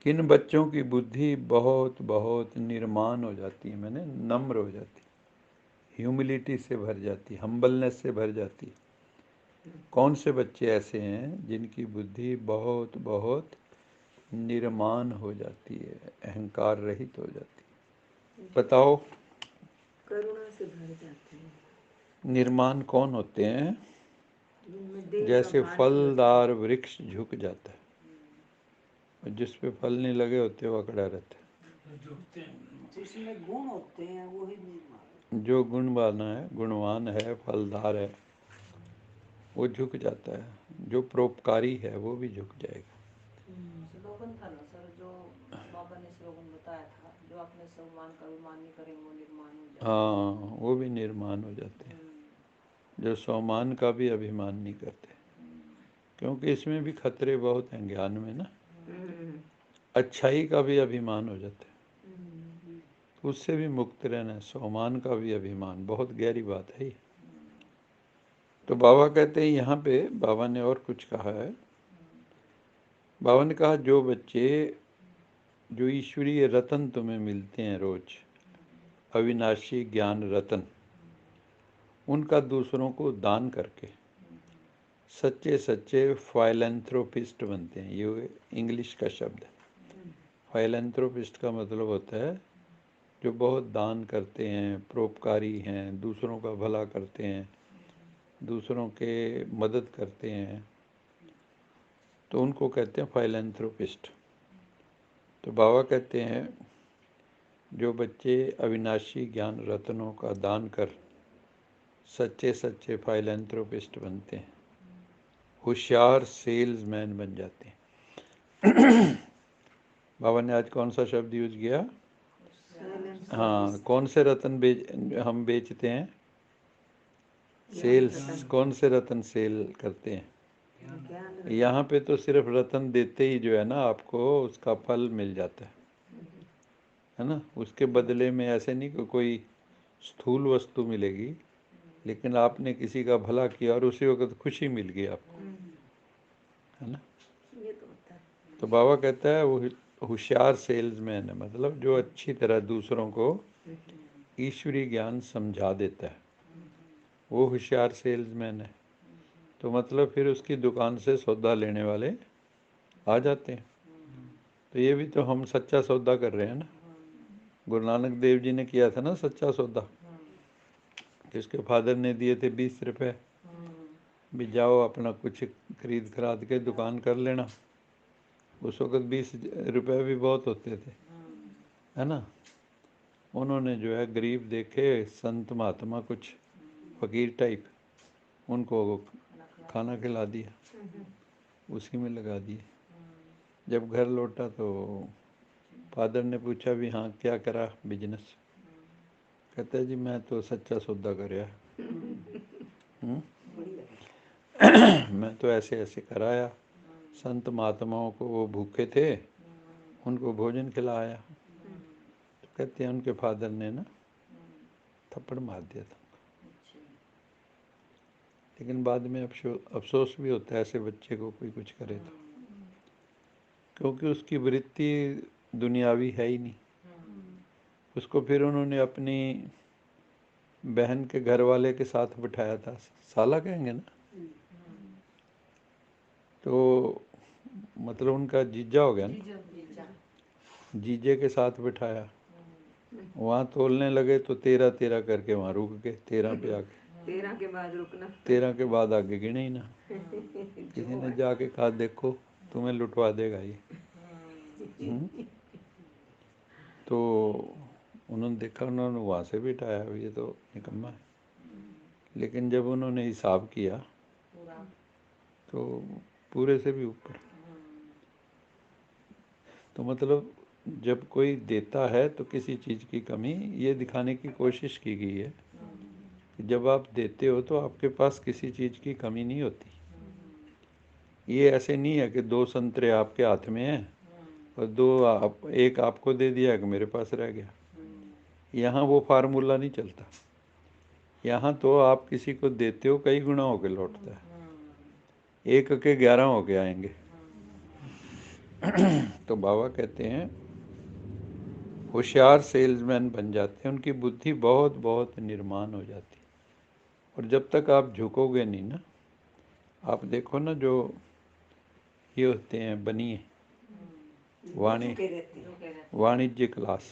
किन बच्चों की बुद्धि बहुत बहुत निर्माण हो जाती है, मैंने नम्र हो जाती, ह्यूमिलिटी से भर जाती, हम्बलनेस से भर जाती। कौन से बच्चे ऐसे हैं जिनकी बुद्धि बहुत बहुत निर्माण हो जाती है, अहंकार रहित हो जाती है? बताओ, करुणा से भर जाते हैं। निर्माण कौन होते हैं? जिनमें देह का जैसे भार नहीं फलदार वृक्ष झुक जाता है और जिस पे फल नहीं लगे होते वो अकड़ा रहता है। जिसमें गुण होते हैं वही निर्माण। जो गुणवान है, फलदार है, वो झुक जाता है। जो परोपकारी है वो भी झुक जाएगा। स्लोगन था ना सर, जो बाबा ने स्लोगन बताया था, जो अपने सम्मान का अभिमान नहीं करेंगे वो निर्माण हो जाएंगे। हाँ, वो भी निर्माण हो जाते हैं, जो सम्मान का भी अभिमान नहीं करते। क्योंकि इसमें भी खतरे बहुत हैं ज्ञान में ना। अच्छाई का भी अभिमान हो जाता है, उससे भी मुक्त रहना है। सम्मान का भी अभिमान, बहुत गहरी बात है ये। तो बाबा कहते हैं यहाँ पे, बाबा ने और कुछ कहा है। बाबा ने कहा जो बच्चे, जो ईश्वरीय रतन तुम्हें मिलते हैं रोज, अविनाशी ज्ञान रतन, उनका दूसरों को दान करके सच्चे सच्चे फाइलेंथ्रोपिस्ट बनते हैं। ये इंग्लिश का शब्द है। फाइलेंथ्रोपिस्ट का मतलब होता है जो बहुत दान करते हैं, परोपकारी हैं, दूसरों का भला करते हैं, दूसरों के मदद करते हैं, तो उनको कहते हैं फाइलेंथ्रोपिस्ट। तो बाबा कहते हैं जो बच्चे अविनाशी ज्ञान रत्नों का दान कर सच्चे सच्चे फाइलेंथ्रोपिस्ट बनते हैं, होशियार सेल्समैन बन जाते हैं। बाबा ने आज कौन सा शब्द यूज किया? हाँ, कौन से रत्न हम बेचते हैं? सेल्स। कौन से रत्न सेल करते हैं? यहाँ पे तो सिर्फ रत्न देते ही जो है ना, आपको उसका फल मिल जाता है ना। उसके बदले में ऐसे नहीं कि कोई स्थूल वस्तु मिलेगी, लेकिन आपने किसी का भला किया और उसी वक्त खुशी मिल गई आपको, है ना। तो बाबा कहता है वो होशियार सेल्समैन है, मतलब जो अच्छी तरह दूसरों को ईश्वरीय ज्ञान समझा देता है, वो होशियार सेल्समैन है। तो मतलब फिर उसकी दुकान से सौदा लेने वाले आ जाते हैं। तो ये भी तो हम सच्चा सौदा कर रहे हैं ना। गुरु नानक देव जी ने किया था ना सच्चा सौदा, कि उसके फादर ने दिए थे 20 रुपये, भी जाओ अपना कुछ खरीद खराद के दुकान कर लेना। उस वक्त 20 रुपये भी बहुत होते थे, है ना। उन्होंने जो है गरीब देखे, संत महात्मा कुछ फकीर टाइप, उनको खाना खिला दिया, उसी में लगा दिए। जब घर लौटा तो फादर ने पूछा भी हाँ क्या करा बिजनेस? कहता है जी मैं तो सच्चा सौदा करया। मैं तो ऐसे ऐसे कराया, संत महात्माओं को, वो भूखे थे उनको भोजन खिलाया। तो कहते हैं उनके फादर ने ना थप्पड़ मार दिया था। लेकिन बाद में अफसोस भी होता है ऐसे बच्चे को कोई कुछ करे तो, क्योंकि उसकी वृत्ति दुनियावी है ही नहीं। उसको फिर उन्होंने अपनी बहन के घर वाले के साथ बिठाया था, साला कहेंगे ना, तो मतलब उनका जीजा हो गया ना, जीजे के साथ बिठाया। वहाँ तोलने लगे तो 13 करके वहाँ रुक गए, 13 पे आके। 13 के बाद रुकना, 13 के बाद आगे गिने ही ना। किसी ने जाके कहा देखो तुम्हें लुटवा देगा ये। तो उन्होंने देखा, उन्होंने वहाँ से भी उठाया, ये तो निकम्मा है। लेकिन जब उन्होंने हिसाब किया तो पूरे से भी ऊपर। तो मतलब जब कोई देता है तो किसी चीज़ की कमी ये दिखाने की कोशिश की गई है कि जब आप देते हो तो आपके पास किसी चीज़ की कमी नहीं होती। ये ऐसे नहीं है कि 2 संतरे आपके हाथ में हैं और 2 एक आपको दे दिया, एक मेरे पास रह गया। यहाँ वो फार्मूला नहीं चलता। यहाँ तो आप किसी को देते हो कई गुना होके लौटता है, 1 के 11 होके आएंगे। तो बाबा कहते हैं होशियार सेल्समैन बन जाते हैं, उनकी बुद्धि बहुत बहुत निर्माण हो जाती है। और जब तक आप झुकोगे नहीं ना, आप देखो ना जो ये होते हैं बनिए वाणिज्य क्लास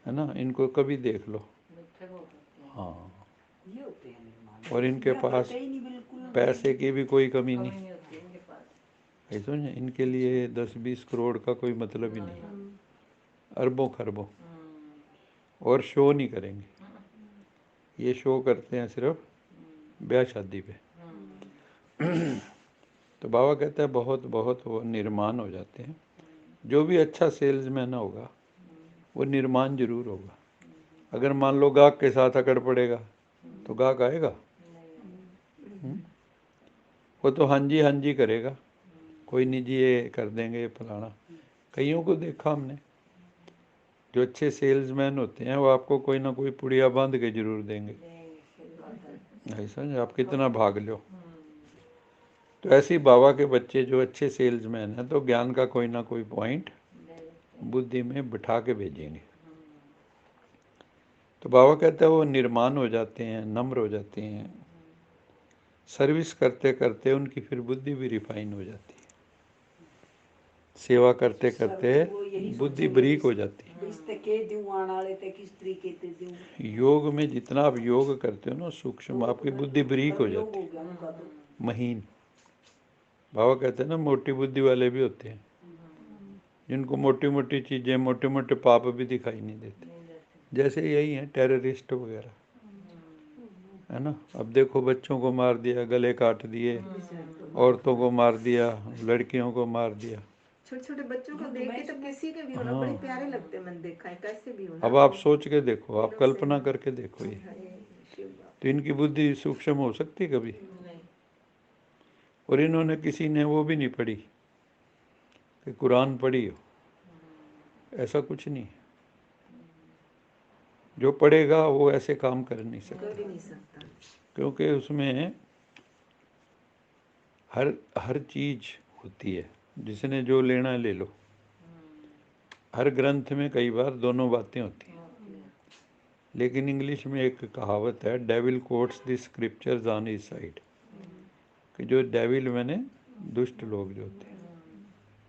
है ना, इनको कभी देख लो, हाँ, और इनके पास पैसे की भी कोई कमी नहीं, ऐसा नहीं, इनके लिए 10-20 करोड़ का कोई मतलब ही नहीं, अरबों खरबों, और शो नहीं करेंगे, ये शो करते हैं सिर्फ ब्याह शादी पे। तो बाबा कहता है बहुत बहुत वो निर्माण हो जाते हैं। जो भी अच्छा सेल्समैन होगा वो निर्माण जरूर होगा। अगर मान लो गाहक के साथ अकड़ पड़ेगा तो गाहक आएगा? वो तो हाँ जी करेगा, कोई नहीं जी ये कर देंगे फलाना। कईयों को देखा हमने, जो अच्छे सेल्समैन होते हैं वो आपको कोई ना कोई पुड़िया बांध के जरूर देंगे, ऐसा नहीं आप कितना भाग लो। तो ऐसे ही बाबा के बच्चे जो अच्छे सेल्समैन हैं तो ज्ञान का कोई ना कोई पॉइंट बुद्धि में बिठा के भेजेंगे। तो बाबा कहते हैं वो निर्माण हो जाते हैं, नम्र हो जाते हैं। सर्विस करते करते उनकी फिर बुद्धि भी रिफाइन हो जाती है, सेवा करते करते बुद्धि बरीक हो जाती है। योग में जितना आप योग करते हो ना सूक्ष्म, आपकी बुद्धि बरीक हो जाती है, महीन। बाबा कहते हैं ना मोटी बुद्धि वाले भी होते हैं जिनको मोटी मोटी चीजें, मोटे मोटे पाप भी दिखाई नहीं देते, जैसे यही हैं टेररिस्ट वगैरह, है ना। अब देखो बच्चों को मार दिया, गले काट दिए, औरतों को मार दिया, लड़कियों को मार दिया। छोटे छोटे बच्चों को देख के तो किसी के भी होना बड़े प्यारे लगते हैं, मैंने देखा है, कैसे भी होना। अब आप सोच के देखो, आप कल्पना करके देखो, ये तो इनकी बुद्धि सूक्ष्म हो सकती कभी? और इन्होंने किसी ने वो भी नहीं पढ़ी कि कुरान पढ़ी हो, ऐसा कुछ नहीं। जो पढ़ेगा वो ऐसे काम कर नहीं सकता, क्योंकि उसमें हर चीज होती है, जिसने जो लेना ले लो। हर ग्रंथ में कई बार दोनों बातें होती हैं, लेकिन इंग्लिश में एक कहावत है, devil quotes the scriptures on his side, कि जो डेविल मैंने दुष्ट लोग जो होते हैं,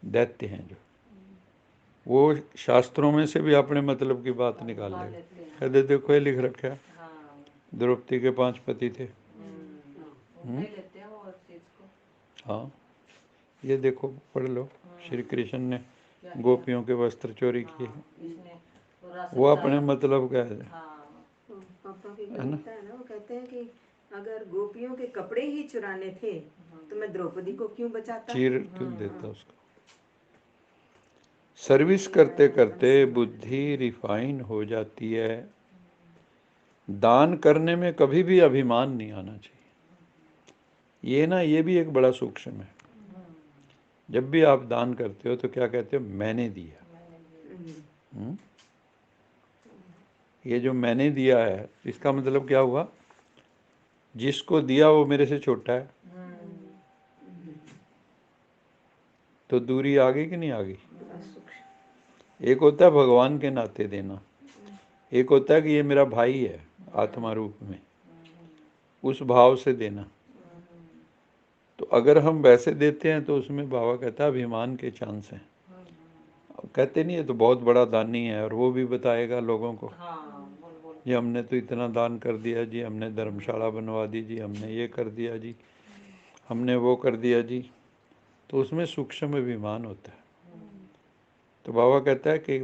दैत्य हैं जो, वो शास्त्रों में से भी अपने मतलब की बात निकाल लेगा। कहते देखो ये लिख रखा है द्रौपदी के 5 पति थे, हाँ ये देखो पढ़ लो, श्री कृष्ण ने गोपियों के वस्त्र चोरी किए, वो अपने मतलब का है पापा की कविता है ना, वो कहते हैं कि अगर गोपियों के कपड़े ही चुराने थे तो मैं द्रौपदी को क्यों बचाता, चीर क्यों देता उसको। सर्विस करते करते बुद्धि रिफाइन हो जाती है। दान करने में कभी भी अभिमान नहीं आना चाहिए, ये ना, ये भी एक बड़ा सूक्ष्म है। जब भी आप दान करते हो तो क्या कहते हो? मैंने दिया। ये जो मैंने दिया है, इसका मतलब क्या हुआ? जिसको दिया वो मेरे से छोटा है, तो दूरी आ गई कि नहीं आ गई? एक होता है भगवान के नाते देना, एक होता है कि ये मेरा भाई है आत्मा रूप में, उस भाव से देना। तो अगर हम वैसे देते हैं तो उसमें बाबा कहता है अभिमान के चांस हैं। कहते नहीं है तो बहुत बड़ा दानी है, और वो भी बताएगा लोगों को, जी हमने तो इतना दान कर दिया जी, हमने धर्मशाला बनवा दी जी, हमने ये कर दिया जी, हमने वो कर दिया जी। तो उसमें सूक्ष्म अभिमान होता है। तो बाबा कहता है कि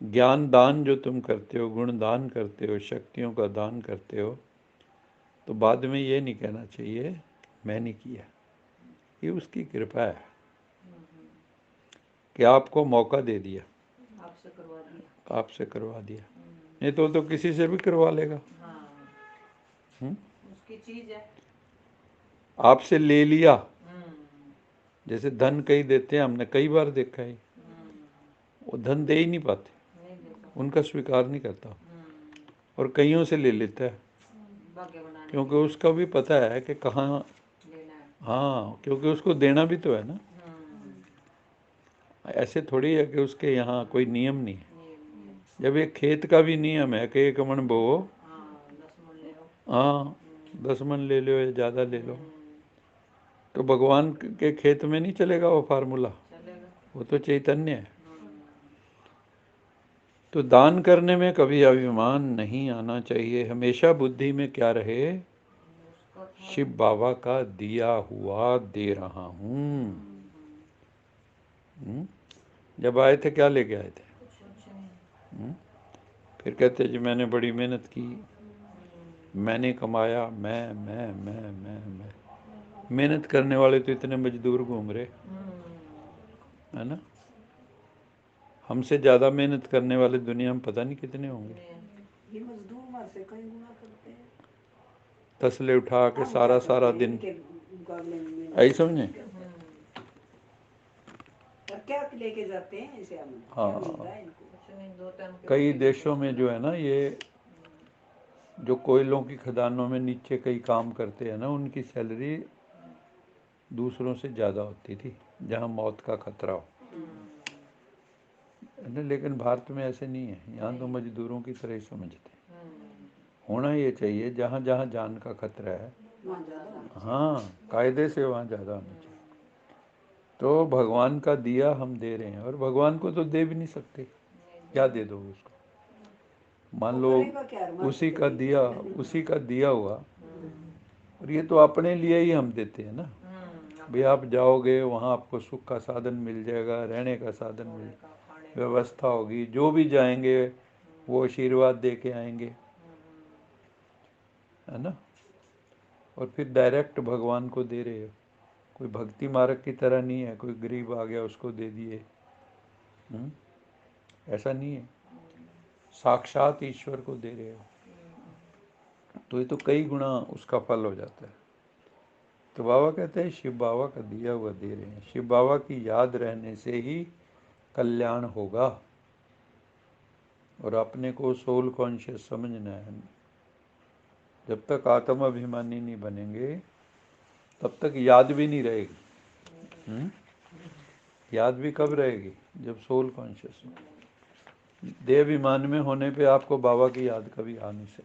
ज्ञान दान जो तुम करते हो, गुण दान करते हो, शक्तियों का दान करते हो, तो बाद में ये नहीं कहना चाहिए मैंने किया, ये उसकी कृपा है कि आपको मौका दे दिया, आपसे करवा दिया। नहीं तो किसी से भी करवा लेगा, उसकी चीज है, आपसे ले लिया। जैसे धन कई देते हैं, हमने कई बार देखा है, वो धन दे ही नहीं पाते, उनका स्वीकार नहीं करता, और कईयों से ले लेता है, क्योंकि उसका भी पता है कि कहाँ, हाँ क्योंकि उसको देना भी तो है ना। ऐसे थोड़ी है कि उसके यहाँ कोई नियम नहीं है। नियम। जब एक खेत का भी नियम है कि 1 मन बो, हाँ 10 मन ले लो। हाँ 10 मन ले लो या ज़्यादा ले लो, तो भगवान के खेत में नहीं चलेगा वो फार्मूला, चलेगा। वो तो चैतन्य है। तो दान करने में कभी अभिमान नहीं आना चाहिए। हमेशा बुद्धि में क्या रहे, उसका था। शिव बाबा का दिया हुआ दे रहा हूँ। जब आए थे क्या लेके आए थे? कुछ नहीं। फिर कहते जी मैंने बड़ी मेहनत की, मैंने कमाया, मैं। मेहनत करने वाले तो इतने मजदूर घूम रहे, है ना। हमसे ज़्यादा मेहनत करने वाले दुनिया में पता नहीं कितने होंगे। ये मजदूर हमारे से कई गुना करते हैं, तसले उठा के सारा सारा दिन, इनके मुकाबले में ऐसे समझे। और क्या लेके जाते हैं इसे, हम क्या मिलता है इनको? कुछ नहीं, 2 टाइम के कई रोटी की देशों में जो है ना, ये जो कोयलों की खदानों में नीचे कई काम करते हैं ना, उनकी सैलरी दूसरों से ज़्यादा होती थी जहाँ मौत का खतरा हो, है ना। लेकिन भारत में ऐसे नहीं है, यहाँ तो मजदूरों की तरह ही समझते हैं। होना ये चाहिए जहाँ जहाँ जान का खतरा है, हाँ कायदे से वहाँ ज़्यादा होना चाहिए। तो भगवान का दिया हम दे रहे हैं, और भगवान को तो दे भी नहीं सकते, क्या दे दो उसको। मान लो उसी का दिया हुआ, और ये तो अपने लिए ही हम देते हैं ना। भाई आप जाओगे वहाँ आपको सुख का साधन मिल जाएगा, रहने का साधन मिल जाएगा, व्यवस्था होगी, जो भी जाएंगे वो आशीर्वाद दे के आएंगे, है ना। और फिर डायरेक्ट भगवान को दे रहे हो, कोई भक्ति मार्ग की तरह नहीं है, कोई गरीब आ गया उसको दे दिए, ऐसा नहीं है। साक्षात ईश्वर को दे रहे हो, तो ये तो कई गुना उसका फल हो जाता है। तो बाबा कहते हैं शिव बाबा का दिया हुआ दे रहे हैं। शिव बाबा की याद रहने से ही कल्याण होगा, और अपने को सोल कॉन्शियस समझना है। जब तक आत्म अभिमानी नहीं बनेंगे तब तक याद भी नहीं रहेगी। याद भी कब रहेगी, जब सोल कॉन्शियस हो। देह अभिमान में होने पे आपको बाबा की याद कभी आ नहीं सकती।